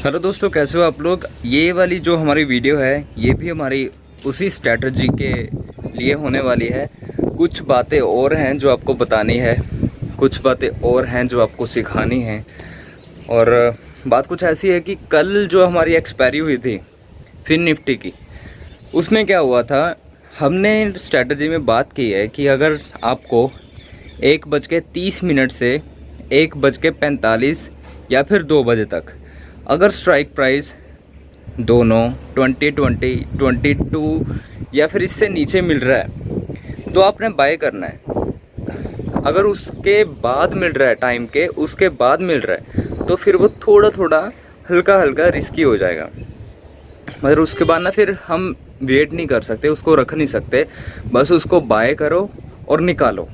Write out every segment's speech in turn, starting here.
Hello दोस्तों, कैसे हो आप लोग। ये वाली जो हमारी वीडियो है ये भी हमारी उसी स्ट्रैटेजी के लिए होने वाली है। कुछ बातें और हैं जो आपको बतानी है, कुछ बातें और हैं जो आपको सिखानी है। और बात कुछ ऐसी है कि कल जो हमारी एक्सपायरी हुई थी फिन निफ्टी की, उसमें क्या हुआ था, हमने स्ट्रैटेजी में बात की है कि अगर आपको 1:30 से 1:45 या फिर 2 बजे तक अगर स्ट्राइक प्राइस दोनों 20, 22 या फिर इससे नीचे मिल रहा है तो आपने बाय करना है। अगर उसके बाद मिल रहा है, टाइम के उसके बाद मिल रहा है, तो फिर वो थोड़ा थोड़ा हल्का हल्का रिस्की हो जाएगा। मगर उसके बाद ना फिर हम वेट नहीं कर सकते, उसको रख नहीं सकते, बस उसको बाय करो और निकालो,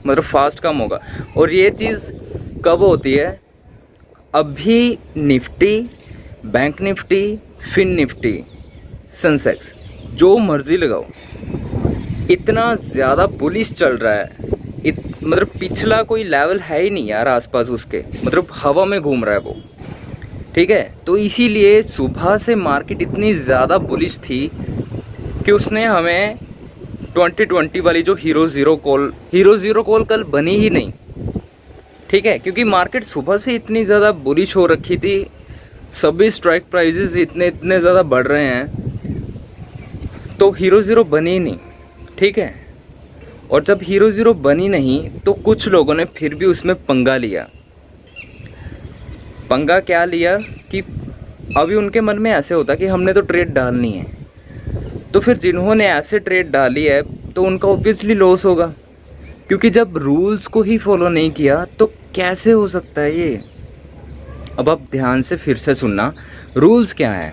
मतलब फास्ट काम होगा। और ये चीज़ कब होती है, अभी Nifty, bank Nifty, Fin Nifty, Sensex जो मर्जी लगाओ, इतना ज़्यादा बुलिश चल रहा है। मतलब पिछला कोई लेवल है ही नहीं यार आसपास उसके, मतलब हवा में घूम रहा है वो। ठीक है, तो इसीलिए सुबह से मार्केट इतनी ज़्यादा बुलिश थी कि उसने हमें 2020 वाली जो हीरो ज़ीरो कॉल कल बनी ही नहीं। ठीक है, क्योंकि मार्केट सुबह से इतनी ज़्यादा बुलिश हो रखी थी, सभी स्ट्राइक प्राइजेस इतने ज़्यादा बढ़ रहे हैं, तो हीरो ज़ीरो बनी ही नहीं। ठीक है, और जब हीरो ज़ीरो बनी नहीं तो कुछ लोगों ने फिर भी उसमें पंगा लिया। पंगा क्या लिया कि अभी उनके मन में ऐसे होता कि हमने तो ट्रेड डालनी है, तो फिर जिन्होंने ऐसे ट्रेड डाली है तो उनका ऑब्वियसली लॉस होगा, क्योंकि जब रूल्स को ही फॉलो नहीं किया तो कैसे हो सकता है ये। अब आप ध्यान से फिर से सुनना, रूल्स क्या हैं।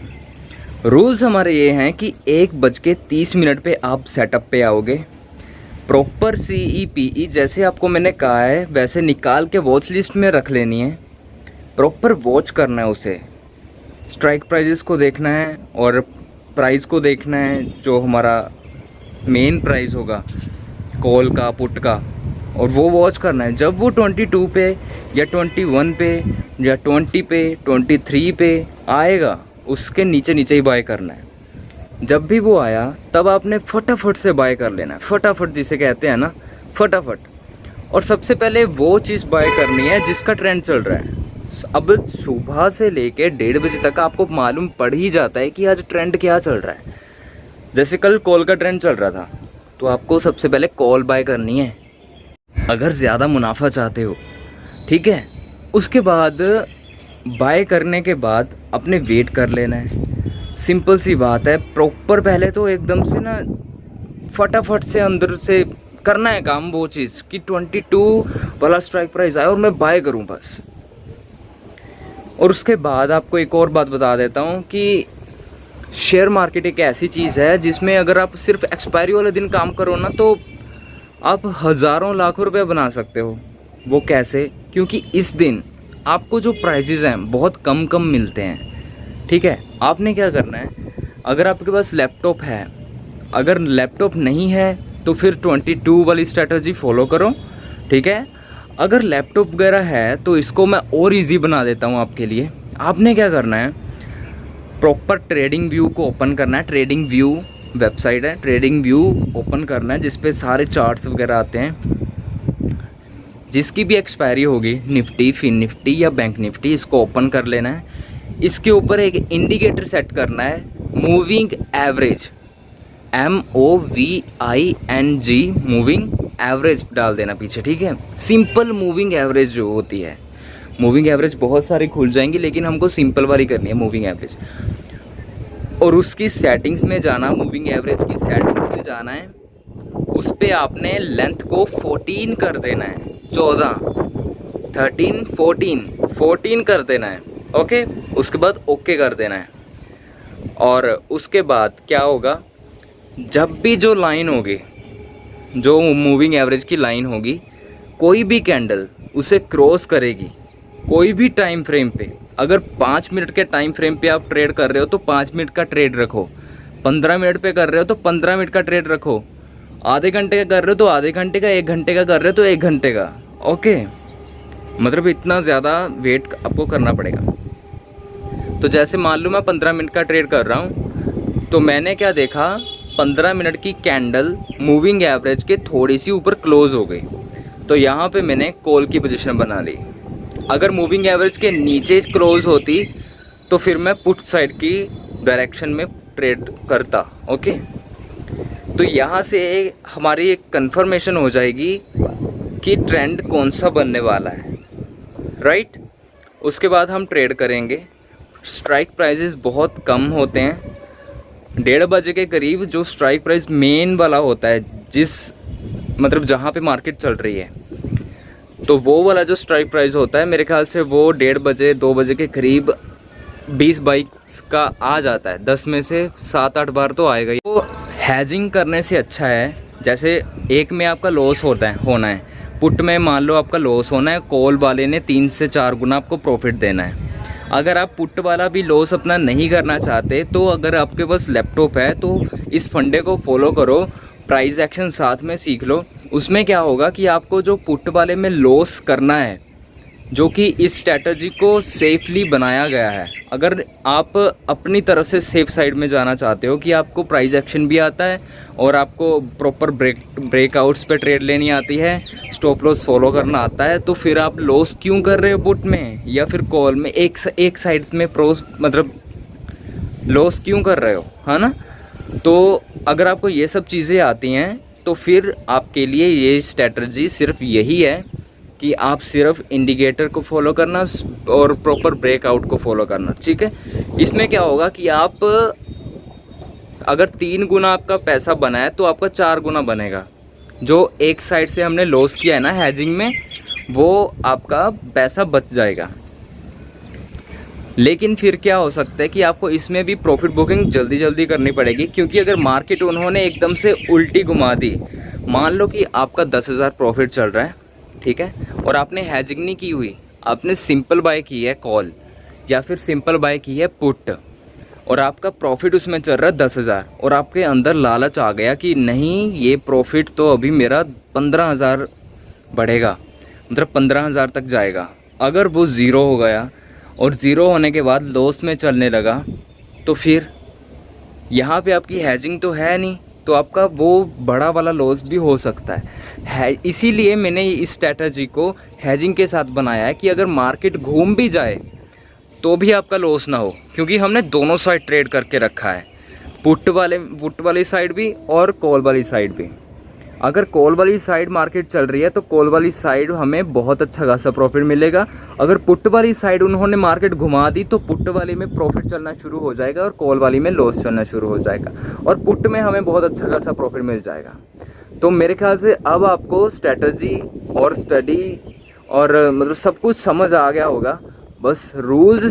रूल्स हमारे ये हैं कि 1:30 पे आप सेटअप पे आओगे, प्रॉपर CEPE जैसे आपको मैंने कहा है वैसे निकाल के वॉच लिस्ट में रख लेनी है, प्रॉपर वॉच करना है उसे, स्ट्राइक प्राइजेस को देखना है और प्राइस को देखना है, जो हमारा मेन प्राइस होगा कॉल का, पुट का, और वो वॉच करना है। जब वो 22 पे या 21 पे या 20 पे 23 पे आएगा, उसके नीचे नीचे ही बाय करना है। जब भी वो आया तब आपने फटाफट से बाय कर लेना है, फटाफट जिसे कहते हैं ना, फटाफट। और सबसे पहले वो चीज़ बाय करनी है जिसका ट्रेंड चल रहा है। अब सुबह से लेके 1:30 बजे तक आपको मालूम पड़ ही जाता है कि आज ट्रेंड क्या चल रहा है। जैसे कल कॉल का ट्रेंड चल रहा था, तो आपको सबसे पहले कॉल बाय करनी है अगर ज़्यादा मुनाफा चाहते हो। ठीक है, उसके बाद बाय करने के बाद अपने वेट कर लेना है। सिंपल सी बात है, प्रॉपर पहले तो एकदम से ना फटाफट से अंदर से करना है काम, वो चीज़ कि 22 वाला स्ट्राइक प्राइस आए और मैं बाय करूं बस। और उसके बाद आपको एक और बात बता देता हूं कि शेयर मार्केट एक ऐसी चीज़ है जिसमें अगर आप सिर्फ एक्सपायरी वाले दिन काम करो ना तो आप हज़ारों लाखों रुपए बना सकते हो। वो कैसे? क्योंकि इस दिन आपको जो प्राइजेज़ हैं बहुत कम कम मिलते हैं। ठीक है, आपने क्या करना है, अगर आपके पास लैपटॉप है, अगर लैपटॉप नहीं है तो फिर 22 वाली स्ट्रैटेजी फॉलो करो। ठीक है, अगर लैपटॉप वगैरह है तो इसको मैं और इजी बना देता हूँ आपके लिए। आपने क्या करना है, प्रॉपर ट्रेडिंग व्यू को ओपन करना है। ट्रेडिंग व्यू वेबसाइट है, ट्रेडिंग व्यू ओपन करना है जिस पे सारे चार्ट्स वगैरह आते हैं। जिसकी भी एक्सपायरी होगी, निफ्टी, फिन निफ्टी या बैंक निफ्टी, इसको ओपन कर लेना है। इसके ऊपर एक इंडिकेटर सेट करना है, moving average, MOVING, moving average डाल देना पीछे। ठीक है, सिंपल मूविंग एवरेज जो होती है, मूविंग एवरेज बहुत सारी खुल जाएंगी लेकिन हमको सिंपल वाली करनी है, मूविंग एवरेज। और उसकी सेटिंग्स में जाना, मूविंग एवरेज की सेटिंग्स में जाना है, उस पर आपने लेंथ को 14 कर देना है, 14, 13, 14 कर देना है। ओके, उसके बाद ओके कर देना है। और उसके बाद क्या होगा, जब भी जो लाइन होगी, जो मूविंग एवरेज की लाइन होगी, कोई भी कैंडल उसे क्रॉस करेगी कोई भी टाइम फ्रेम पे, अगर 5 मिनट के टाइम फ्रेम पे आप ट्रेड कर रहे हो तो 5 मिनट का ट्रेड रखो, 15 मिनट पे कर रहे हो तो 15 मिनट का ट्रेड रखो, आधे घंटे का कर रहे हो तो आधे घंटे का, 1 घंटे का कर रहे हो तो 1 घंटे का। ओके, मतलब इतना ज़्यादा वेट आपको करना पड़ेगा। तो जैसे मान लो मैं 15 मिनट का ट्रेड कर रहा हूँ, तो मैंने क्या देखा, 15 मिनट की कैंडल मूविंग एवरेज के थोड़ी सी ऊपर क्लोज हो गई, तो यहाँ पे मैंने कॉल की पोजीशन बना ली। अगर मूविंग एवरेज के नीचे क्लोज होती तो फिर मैं पुट साइड की डायरेक्शन में ट्रेड करता। ओके, तो यहाँ से हमारी एक कंफर्मेशन हो जाएगी कि ट्रेंड कौन सा बनने वाला है, राइट। उसके बाद हम ट्रेड करेंगे। स्ट्राइक प्राइजेस बहुत कम होते हैं, 1:30 बजे के करीब जो स्ट्राइक प्राइस मेन वाला होता है, जिस मतलब जहाँ पे मार्केट चल रही है, तो वो वाला जो स्ट्राइक प्राइस होता है मेरे ख्याल से वो 1:30 बजे 2 बजे के करीब 20 बाइक्स का आ जाता है। 10 में से 7-8 बार तो आएगा ही। तो हैजिंग करने से अच्छा है, जैसे एक में आपका लॉस होना है, पुट में मान लो आपका लॉस होना है, कॉल वाले ने 3 से 4 गुना आपको प्रॉफिट देना है। अगर आप पुट वाला भी लॉस अपना नहीं करना चाहते, तो अगर आपके पास लैपटॉप है तो इस फंडे को फॉलो करो, प्राइस एक्शन साथ में सीख लो। उसमें क्या होगा कि आपको जो पुट वाले में लॉस करना है, जो कि इस स्ट्रैटेजी को सेफली बनाया गया है, अगर आप अपनी तरफ से सेफ साइड में जाना चाहते हो कि आपको प्राइस एक्शन भी आता है और आपको प्रॉपर ब्रेकआउट्स पे ट्रेड लेनी आती है, स्टॉप लॉस फॉलो करना आता है, तो फिर आप लॉस क्यों कर रहे हो पुट में या फिर कॉल में, एक साइड में मतलब लॉस क्यों कर रहे हो, है ना। तो अगर आपको ये सब चीज़ें आती हैं तो फिर आपके लिए ये स्ट्रैटेजी सिर्फ यही है कि आप सिर्फ इंडिकेटर को फॉलो करना और प्रॉपर ब्रेकआउट को फॉलो करना, ठीक है। इसमें क्या होगा कि आप अगर 3 गुना आपका पैसा बना है तो आपका 4 गुना बनेगा। जो एक साइड से हमने लॉस किया है ना हैजिंग में, वो आपका पैसा बच जाएगा। लेकिन फिर क्या हो सकता है कि आपको इसमें भी प्रॉफिट बुकिंग जल्दी जल्दी करनी पड़ेगी, क्योंकि अगर मार्केट उन्होंने एकदम से उल्टी घुमा दी, मान लो कि आपका 10,000 प्रॉफिट चल रहा है, ठीक है, और आपने हैजिंग नहीं की हुई, आपने सिंपल बाय की है कॉल या फिर सिंपल बाय की है पुट, और आपका प्रॉफिट उसमें चल रहा है 10,000, और आपके अंदर लालच आ गया कि नहीं, ये प्रॉफिट तो अभी मेरा 15,000 बढ़ेगा, मतलब 15,000 तक जाएगा। अगर वो ज़ीरो हो गया और ज़ीरो होने के बाद लॉस में चलने लगा, तो फिर यहाँ पे आपकी हैजिंग तो है नहीं, तो आपका वो बड़ा वाला लॉस भी हो सकता है। इसीलिए मैंने इस स्ट्रैटेजी को हैजिंग के साथ बनाया है कि अगर मार्केट घूम भी जाए तो भी आपका लॉस ना हो, क्योंकि हमने दोनों साइड ट्रेड करके रखा है, पुट वाली साइड भी और कॉल वाली साइड भी। अगर कॉल वाली साइड मार्केट चल रही है तो कॉल वाली साइड हमें बहुत अच्छा खासा प्रॉफिट मिलेगा। अगर पुट वाली साइड उन्होंने मार्केट घुमा दी तो पुट वाली में प्रॉफिट चलना शुरू हो जाएगा और कॉल वाली में लॉस चलना शुरू हो जाएगा, और पुट में हमें बहुत अच्छा खासा प्रॉफिट मिल जाएगा। तो मेरे ख्याल से अब आपको स्ट्रैटेजी और स्टडी और मतलब सब कुछ समझ आ गया होगा। बस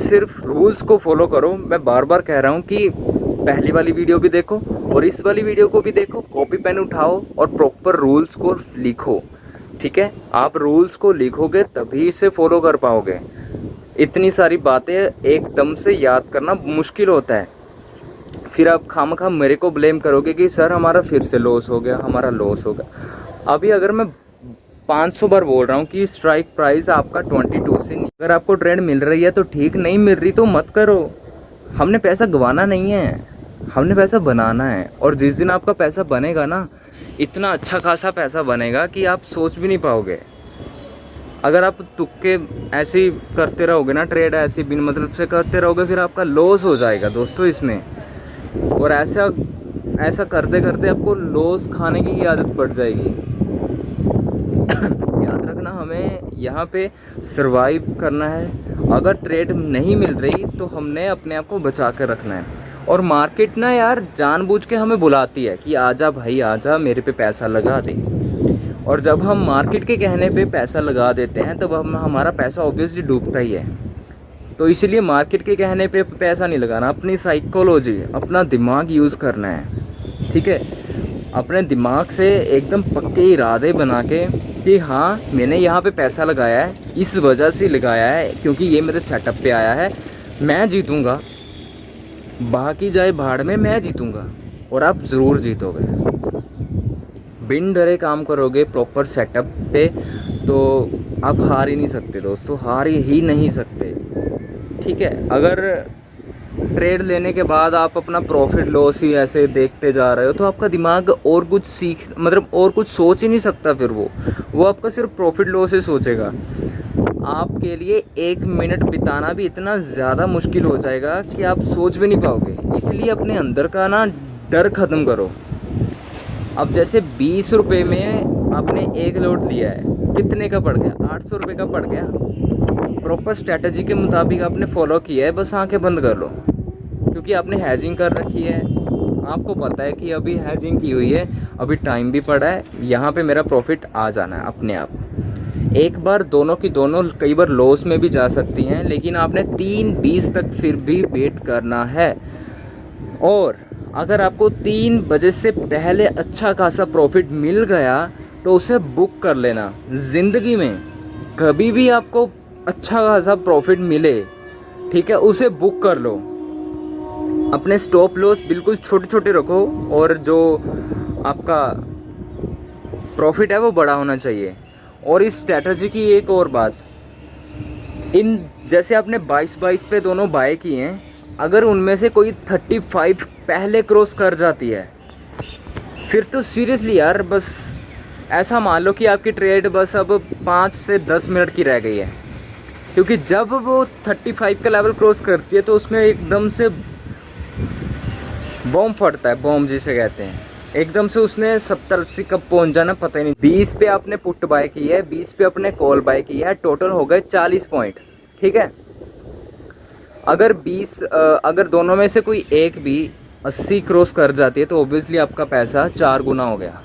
सिर्फ रूल्स को फॉलो करो। मैं बार बार कह रहा हूँ कि पहली वाली वीडियो भी देखो और इस वाली वीडियो को भी देखो, कॉपी पेन उठाओ और प्रॉपर रूल्स को लिखो, ठीक है। आप रूल्स को लिखोगे तभी इसे फॉलो कर पाओगे। इतनी सारी बातें एकदम से याद करना मुश्किल होता है, फिर आप खामखा मेरे को ब्लेम करोगे कि सर हमारा फिर से लॉस हो गया, हमारा लॉस हो गया। अभी अगर मैं 500 बार बोल रहा हूँ कि स्ट्राइक प्राइस आपका 22 से, अगर आपको ट्रेंड मिल रही है तो ठीक, नहीं मिल रही तो मत करो। हमने पैसा गंवाना नहीं है, हमने पैसा बनाना है, और जिस दिन आपका पैसा बनेगा ना, इतना अच्छा खासा पैसा बनेगा कि आप सोच भी नहीं पाओगे। अगर आप तुक्के ऐसे ही करते रहोगे ना, ट्रेड ऐसे बिन मतलब से करते रहोगे, फिर आपका लॉस हो जाएगा दोस्तों इसमें। और ऐसा करते करते आपको लॉस खाने की आदत पड़ जाएगी। याद रखना, हमें यहाँ पे सरवाइव करना है। अगर ट्रेड नहीं मिल रही तो हमने अपने आप को बचा कर रखना है। और मार्केट ना यार जानबूझ के हमें बुलाती है कि आजा भाई आजा, मेरे पे पैसा लगा दे। और जब हम मार्केट के कहने पे पैसा लगा देते हैं तब हमारा पैसा ऑब्वियसली डूबता ही है। तो इसलिए मार्केट के कहने पे पैसा नहीं लगाना, अपनी साइकोलॉजी, अपना दिमाग यूज़ करना है, ठीक है। अपने दिमाग से एकदम पक्के इरादे बना के कि हाँ मैंने यहाँ पे पैसा लगाया है, इस वजह से लगाया है क्योंकि ये मेरे सेटअप पे आया है, मैं जीतूँगा, बाकी जाए भाड़ में, मैं जीतूँगा। और आप ज़रूर जीतोगे। बिन डरे काम करोगे प्रॉपर सेटअप पे तो आप हार ही नहीं सकते दोस्तों, हार ही नहीं सकते, ठीक है। अगर ट्रेड लेने के बाद आप अपना प्रॉफिट लॉस ही ऐसे देखते जा रहे हो, तो आपका दिमाग और कुछ और कुछ सोच ही नहीं सकता। फिर वो आपका सिर्फ प्रॉफिट लॉस ही सोचेगा। आपके लिए 1 मिनट बिताना भी इतना ज़्यादा मुश्किल हो जाएगा कि आप सोच भी नहीं पाओगे। इसलिए अपने अंदर का ना डर ख़त्म करो। अब जैसे 20 रुपये में आपने एक लॉट लिया है, कितने का पड़ गया? 800 रुपये का पड़ गया। प्रॉपर स्ट्रैटेजी के मुताबिक आपने फॉलो किया है, बस आंखें बंद कर लो, क्योंकि आपने हैजिंग कर रखी है। आपको पता है कि अभी हैजिंग की हुई है, अभी टाइम भी पड़ा है, यहाँ पे मेरा प्रॉफिट आ जाना है अपने आप। एक बार दोनों की दोनों कई बार लॉस में भी जा सकती हैं, लेकिन आपने 3:20 तक फिर भी वेट करना है। और अगर आपको 3 बजे से पहले अच्छा खासा प्रॉफिट मिल गया तो उसे बुक कर लेना। ज़िंदगी में कभी भी आपको अच्छा खासा प्रॉफिट मिले, ठीक है, उसे बुक कर लो। अपने स्टॉप लॉस बिल्कुल छोटे छोटे रखो, और जो आपका प्रॉफिट है वो बड़ा होना चाहिए। और इस स्ट्रैटेजी की एक और बात, इन जैसे आपने 22 पे दोनों बाय किए हैं, अगर उनमें से कोई 35 पहले क्रॉस कर जाती है, फिर तो सीरियसली यार, बस ऐसा मान लो कि आपकी ट्रेड बस अब 5 से 10 मिनट की रह गई है। क्योंकि जब वो 35 का लेवल क्रॉस करती है तो उसमें एकदम से बॉम्ब फटता है, बॉम्ब जिसे कहते हैं। एकदम से उसने 70-80 कब पहुंच जाना पता ही नहीं। 20 पे आपने पुट बाय की है, 20 पे आपने कॉल बाय की है, टोटल हो गए 40 पॉइंट, ठीक है। अगर दोनों में से कोई एक भी 80 क्रॉस कर जाती है तो ऑब्वियसली आपका पैसा 4 गुना हो गया।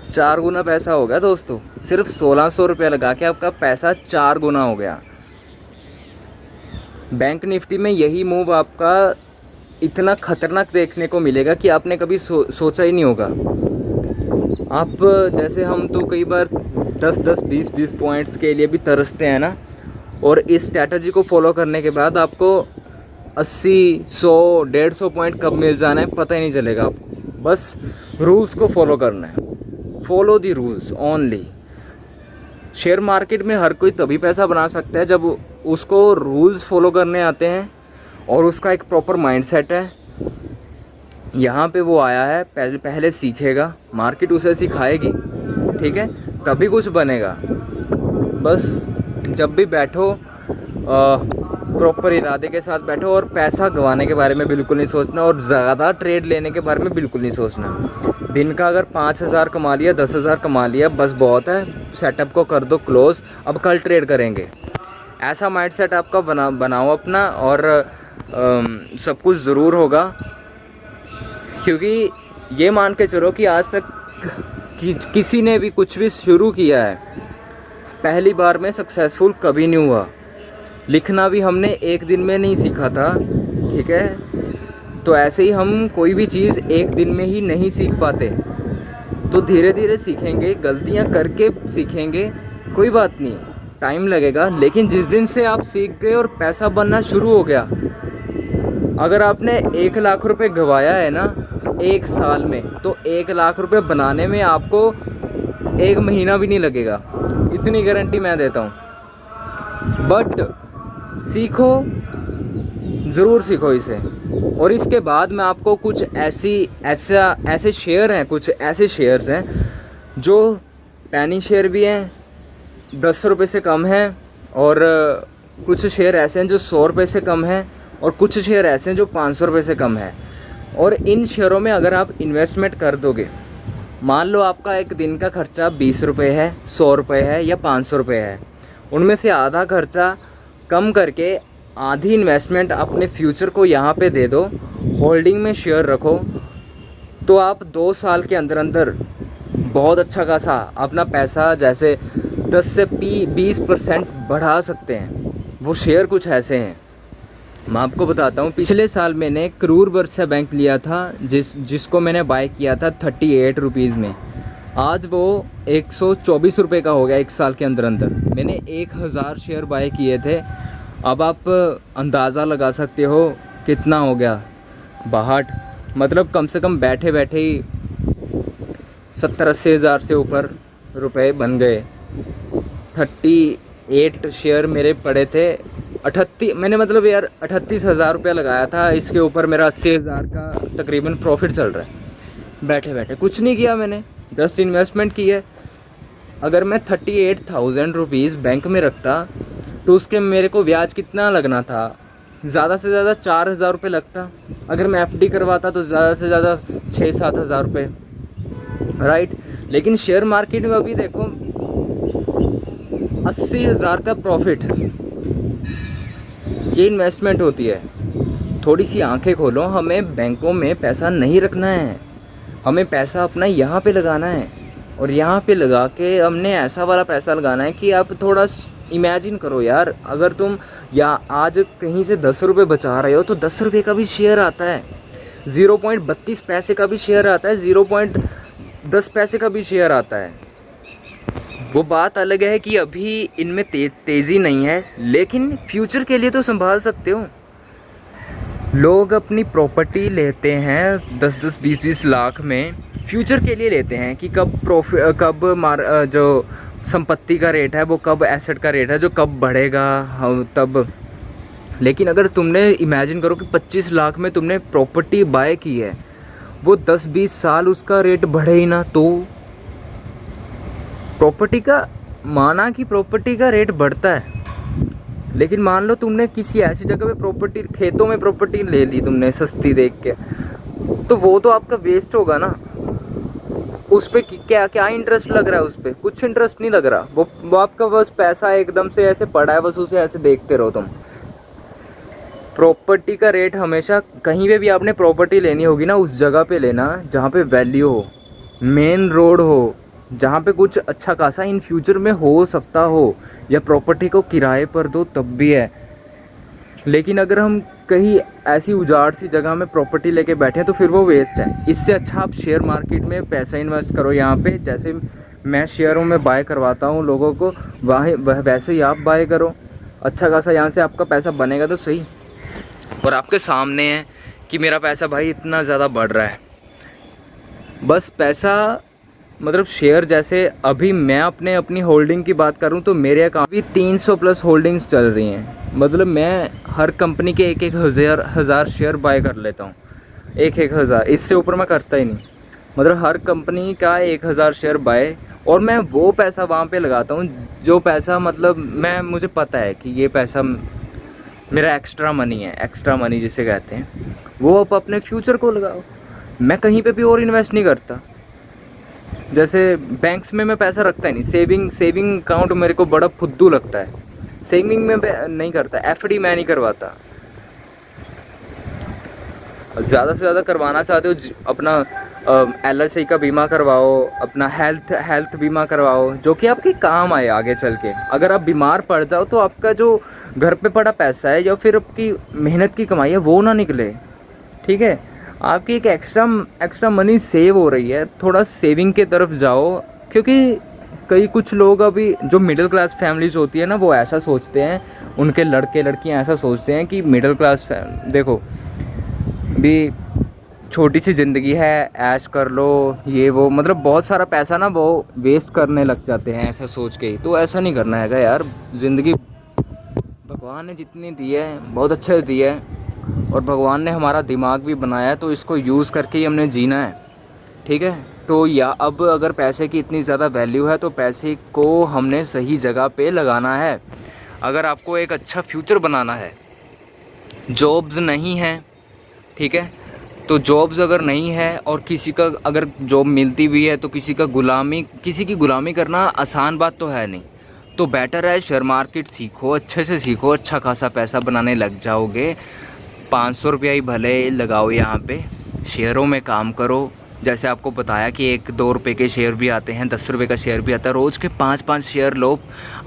4 गुना पैसा हो गया दोस्तों। सिर्फ 1600 रुपया लगा के आपका पैसा 4 गुना हो गया। बैंक निफ्टी में यही मूव आपका इतना खतरनाक देखने को मिलेगा कि आपने कभी सोचा ही नहीं होगा। आप जैसे हम तो कई बार 10-10, 20-20 पॉइंट्स के लिए भी तरसते हैं ना, और इस स्ट्रैटेजी को फॉलो करने के बाद आपको 80, 100, 150 पॉइंट कब मिल जाना है पता ही नहीं चलेगा आपको। बस रूल्स को फॉलो करना है, follow the rules only. Share market में हर कोई तभी पैसा बना सकता है जब उसको रूल्स फॉलो करने आते हैं और उसका एक प्रॉपर माइंडसेट है। यहाँ पे वो आया है, पहले सीखेगा, मार्केट उसे सिखाएगी, ठीक है, तभी कुछ बनेगा। बस जब भी बैठो प्रॉपर इरादे के साथ बैठो, और पैसा गंवाने के बारे में बिल्कुल नहीं सोचना, और ज़्यादा ट्रेड लेने के बारे में बिल्कुल नहीं सोचना। दिन का अगर 5000 कमा लिया, 10,000 कमा लिया, बस बहुत है। सेटअप को कर दो क्लोज, अब कल ट्रेड करेंगे। ऐसा माइंडसेट आपका बनाओ अपना, और सब कुछ ज़रूर होगा। क्योंकि ये मान के चलो कि आज तक किसी ने भी कुछ भी शुरू किया है, पहली बार में सक्सेसफुल कभी नहीं हुआ। लिखना भी हमने एक दिन में नहीं सीखा था, ठीक है। तो ऐसे ही हम कोई भी चीज़ एक दिन में ही नहीं सीख पाते, तो धीरे धीरे सीखेंगे, गलतियां करके सीखेंगे, कोई बात नहीं, टाइम लगेगा। लेकिन जिस दिन से आप सीख गए और पैसा बनना शुरू हो गया, अगर आपने 1 लाख रुपए गंवाया है ना 1 साल में, तो 1 लाख रुपए बनाने में आपको 1 महीना भी नहीं लगेगा, इतनी गारंटी मैं देता हूँ। बट सीखो, ज़रूर सीखो इसे। और इसके बाद मैं आपको कुछ ऐसे शेयर हैं, कुछ ऐसे शेयर्स हैं जो पैनी शेयर भी हैं, 10 रुपये से कम हैं, और कुछ शेयर ऐसे हैं जो 100 रुपये से कम हैं, और कुछ शेयर ऐसे हैं जो 500 रुपये से कम है। और इन शेयरों में अगर आप इन्वेस्टमेंट कर दोगे, मान लो आपका एक दिन का खर्चा 20 रुपये है, 100 रुपये है या 500 रुपये है, उनमें से आधा खर्चा कम करके आधी इन्वेस्टमेंट अपने फ्यूचर को यहाँ पे दे दो, होल्डिंग में शेयर रखो, तो आप 2 साल के अंदर अंदर बहुत अच्छा खासा अपना पैसा जैसे 10 से 20% बढ़ा सकते हैं। वो शेयर कुछ ऐसे हैं, मैं आपको बताता हूँ। पिछले साल मैंने करूर वैश्य बैंक लिया था, जिसको मैंने बाय किया था 38 रुपीज़ में। आज वो 124 रुपये का हो गया 1 साल के अंदर अंदर। मैंने 1000 शेयर बाय किए थे। अब आप अंदाज़ा लगा सकते हो कितना हो गया, 62। मतलब कम से कम बैठे बैठे ही 70-80 हज़ार से ऊपर रुपए बन गए। 38 शेयर मेरे पड़े थे मैंने मतलब यार 38,000 रुपया लगाया था, इसके ऊपर मेरा 80,000 का तकरीबन प्रॉफिट चल रहा है। बैठे बैठे कुछ नहीं किया मैंने, जस्ट इन्वेस्टमेंट की है। अगर मैं 38,000 रुपीज़ बैंक में रखता तो उसके मेरे को ब्याज कितना लगना था? ज़्यादा से ज़्यादा 4,000 रुपये लगता। अगर मैं FD करवाता तो ज़्यादा से ज़्यादा 6-7 हज़ार रुपये, राइट। लेकिन शेयर मार्केट में अभी देखो 80,000 का प्रॉफिट, ये इन्वेस्टमेंट होती है। थोड़ी सी आंखें खोलो, हमें बैंकों में पैसा नहीं रखना है, हमें पैसा अपना यहाँ पे लगाना है। और यहाँ पे लगा के हमने ऐसा वाला पैसा लगाना है कि आप थोड़ा इमेजिन करो यार, अगर तुम या आज कहीं से 10 रुपये बचा रहे हो तो 10 रुपये का भी शेयर आता है, 0.32 पैसे का भी शेयर आता है, 0.10 पैसे का भी शेयर आता है। वो बात अलग है कि अभी इनमें तेज़ी नहीं है, लेकिन फ्यूचर के लिए तो संभाल सकते हो। लोग अपनी प्रॉपर्टी लेते हैं 10-10, 20-20 लाख में, फ्यूचर के लिए लेते हैं कि जो संपत्ति का रेट है वो कब, एसेट का रेट है जो कब बढ़ेगा तब। लेकिन अगर तुमने इमेजिन करो कि 25 लाख में तुमने प्रॉपर्टी बाय की है, वो 10-20 साल उसका रेट बढ़े ही ना, तो प्रॉपर्टी का माना कि प्रॉपर्टी का रेट बढ़ता है। लेकिन मान लो तुमने किसी ऐसी जगह पे प्रॉपर्टी, खेतों में प्रॉपर्टी ले ली तुमने सस्ती देख के, तो वो तो आपका वेस्ट होगा ना। उस पर क्या क्या इंटरेस्ट लग रहा है? उस पर कुछ इंटरेस्ट नहीं लग रहा, वो आपका बस पैसा एकदम से ऐसे पड़ा है, बस उसे ऐसे देखते रहो तुम। प्रॉपर्टी का रेट हमेशा, कहीं पे भी आपने प्रॉपर्टी लेनी होगी ना, उस जगह पे लेना जहाँ पे वैल्यू हो, मेन रोड हो, जहाँ पे कुछ अच्छा खासा इन फ्यूचर में हो सकता हो, या प्रॉपर्टी को किराए पर दो तब भी है। लेकिन अगर हम कहीं ऐसी उजाड़ सी जगह में प्रॉपर्टी लेके बैठे हैं तो फिर वो वेस्ट है। इससे अच्छा आप शेयर मार्केट में पैसा इन्वेस्ट करो। यहाँ पे जैसे मैं शेयरों में बाय करवाता हूँ लोगों को, वैसे ही आप बाय करो। अच्छा खासा यहाँ से आपका पैसा बनेगा तो सही। और आपके सामने है कि मेरा पैसा भाई इतना ज़्यादा बढ़ रहा है। बस पैसा मतलब शेयर, जैसे अभी मैं अपनी होल्डिंग की बात करूं तो मेरे अकाउंट भी 300 प्लस होल्डिंग्स चल रही हैं। मतलब मैं हर कंपनी के एक हज़ार शेयर बाय कर लेता हूं, एक हज़ार, इससे ऊपर मैं करता ही नहीं। मतलब हर कंपनी का 1,000 शेयर बाय, और मैं वो पैसा वहाँ पे लगाता हूँ जो पैसा मतलब मुझे पता है कि ये पैसा मेरा एक्स्ट्रा मनी है, एक्स्ट्रा मनी जिसे कहते हैं, वो आप अपने फ्यूचर को लगाओ। मैं कहीं पे भी और इन्वेस्ट नहीं करता। जैसे बैंक्स में मैं पैसा रखता ही नहीं, सेविंग अकाउंट मेरे को बड़ा फुद्दू लगता है, सेविंग में नहीं करता, FD मैं नहीं करवाता। ज़्यादा से ज़्यादा करवाना चाहते हो अपना LIC का बीमा करवाओ, अपना हेल्थ बीमा करवाओ, जो कि आपके काम आए आगे चल के। अगर आप बीमार पड़ जाओ तो आपका जो घर पे पड़ा पैसा है या फिर आपकी मेहनत की कमाई है वो ना निकले, ठीक है। आपकी एक एक्स्ट्रा मनी सेव हो रही है, थोड़ा सेविंग के तरफ जाओ। क्योंकि कुछ लोग अभी जो मिडिल क्लास फैमिलीज़ होती है ना, वो ऐसा सोचते हैं, उनके लड़के लड़कियां ऐसा सोचते हैं कि मिडिल क्लास देखो भी छोटी सी ज़िंदगी है, ऐश कर लो, ये वो, मतलब बहुत सारा पैसा ना वो वेस्ट करने लग जाते हैं ऐसा सोच के ही। तो ऐसा नहीं करना है यार। ज़िंदगी भगवान ने जितनी दी है बहुत अच्छा दी है, और भगवान ने हमारा दिमाग भी बनाया है, तो इसको यूज़ करके ही हमने जीना है, ठीक है। तो या अब अगर पैसे की इतनी ज़्यादा वैल्यू है तो पैसे को हमने सही जगह पे लगाना है। अगर आपको एक अच्छा फ्यूचर बनाना है, जॉब्स नहीं है, ठीक है, तो जॉब्स अगर नहीं है और किसी का अगर जॉब मिलती भी है तो किसी की गुलामी करना आसान बात तो है नहीं। तो बेटर है शेयर मार्केट सीखो, अच्छे से सीखो, अच्छा खासा पैसा बनाने लग जाओगे। 500 रुपया ही भले लगाओ, यहाँ पे शेयरों में काम करो। जैसे आपको बताया कि 1-2 रुपये के शेयर भी आते हैं, 10 रुपये का शेयर भी आता है। रोज़ के 5-5 शेयर लो।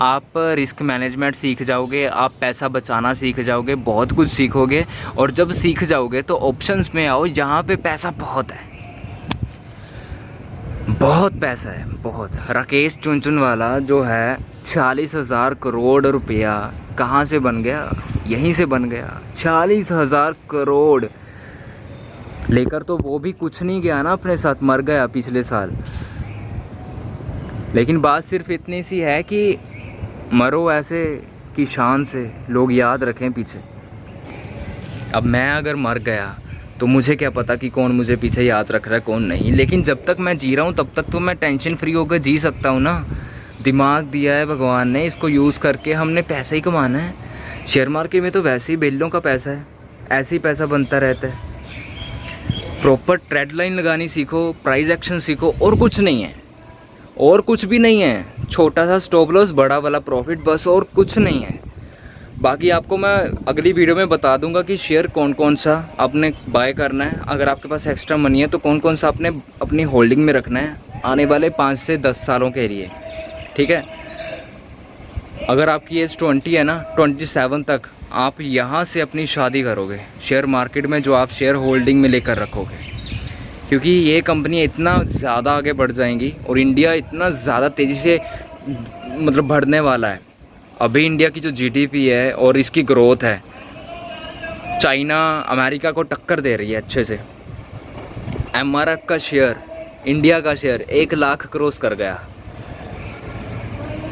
आप रिस्क मैनेजमेंट सीख जाओगे, आप पैसा बचाना सीख जाओगे, बहुत कुछ सीखोगे। और जब सीख जाओगे तो ऑप्शंस में आओ जहाँ पे पैसा बहुत है, बहुत पैसा है, बहुत। राकेश चुनचुनवाला जो है 40,000 करोड़ रुपया कहाँ से बन गया? यहीं से बन गया। 40,000 करोड़ लेकर तो वो भी कुछ नहीं गया ना, अपने साथ मर गया पिछले साल। लेकिन बात सिर्फ इतनी सी है कि मरो ऐसे की शान से लोग याद रखें पीछे। अब मैं अगर मर गया तो मुझे क्या पता कि कौन मुझे पीछे याद रख रहा है कौन नहीं, लेकिन जब तक मैं जी रहा हूँ तब तक तो मैं टेंशन फ्री होकर जी सकता हूँ ना। दिमाग दिया है भगवान ने, इसको यूज़ करके हमने पैसा ही कमाना है। शेयर मार्केट में तो वैसे ही बिल्लों का पैसा है, ऐसे ही पैसा बनता रहता है। प्रॉपर ट्रेड लाइन लगानी सीखो, प्राइस एक्शन सीखो, और कुछ नहीं है, और कुछ भी नहीं है। छोटा सा स्टॉप लॉस, बड़ा वाला प्रॉफिट, बस, और कुछ नहीं है। बाकी आपको मैं अगली वीडियो में बता दूंगा कि शेयर कौन कौन सा आपने बाय करना है। अगर आपके पास एक्स्ट्रा मनी है तो कौन कौन सा आपने अपनी होल्डिंग में रखना है आने वाले 5 से 10 सालों के लिए, ठीक है। अगर आपकी एज 20 है ना, 27 तक आप यहाँ से अपनी शादी करोगे शेयर मार्केट में, जो आप शेयर होल्डिंग में लेकर रखोगे, क्योंकि ये कंपनी इतना ज़्यादा आगे बढ़ जाएंगी और इंडिया इतना ज़्यादा तेज़ी से मतलब बढ़ने वाला है। अभी इंडिया की जो जीडीपी है और इसकी ग्रोथ है, चाइना अमेरिका को टक्कर दे रही है अच्छे से। एमआरएफ का शेयर, इंडिया का शेयर 1 लाख क्रॉस कर गया।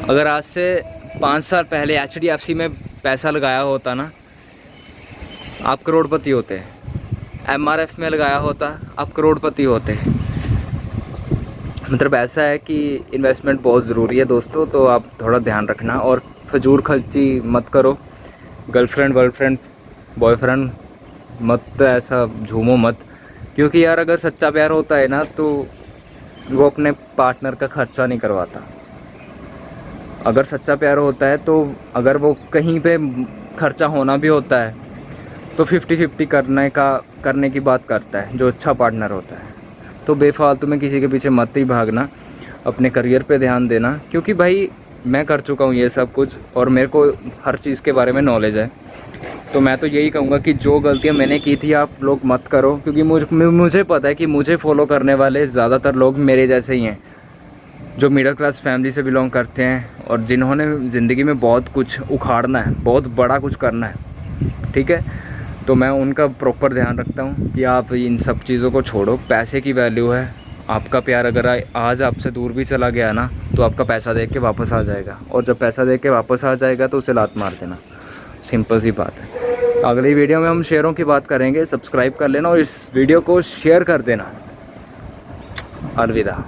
अगर आज से 5 साल पहले एचडीएफसी में पैसा लगाया होता ना, आप करोड़पति होते। एमआरएफ में लगाया होता, आप करोड़पति होते। मतलब ऐसा है कि इन्वेस्टमेंट बहुत ज़रूरी है दोस्तों, तो आप थोड़ा ध्यान रखना और फजूल खर्ची मत करो। गर्लफ्रेंड वर्लफ्रेंड बॉयफ्रेंड मत ऐसा झूमो मत, क्योंकि यार अगर सच्चा प्यार होता है ना तो वो अपने पार्टनर का खर्चा नहीं करवाता। अगर सच्चा प्यार होता है तो अगर वो कहीं पे खर्चा होना भी होता है तो 50-50 करने की बात करता है, जो अच्छा पार्टनर होता है। तो बेफालतू में किसी के पीछे मत ही भागना, अपने करियर पे ध्यान देना, क्योंकि भाई मैं कर चुका हूँ ये सब कुछ और मेरे को हर चीज़ के बारे में नॉलेज है। तो मैं तो यही कहूँगा कि जो गलतियाँ मैंने की थी आप लोग मत करो, क्योंकि मुझे पता है कि मुझे फॉलो करने वाले ज़्यादातर लोग मेरे जैसे ही हैं, जो मिडिल क्लास फैमिली से बिलोंग करते हैं और जिन्होंने ज़िंदगी में बहुत कुछ उखाड़ना है, बहुत बड़ा कुछ करना है, ठीक है। तो मैं उनका प्रॉपर ध्यान रखता हूँ कि आप इन सब चीज़ों को छोड़ो। पैसे की वैल्यू है, आपका प्यार अगर आज आपसे दूर भी चला गया ना तो आपका पैसा देख के वापस आ जाएगा, और जब पैसा देख के वापस आ जाएगा तो उसे लात मार देना, सिंपल सी बात है। अगली वीडियो में हम शेयरों की बात करेंगे। सब्सक्राइब कर लेना और इस वीडियो को शेयर कर देना। अलविदा।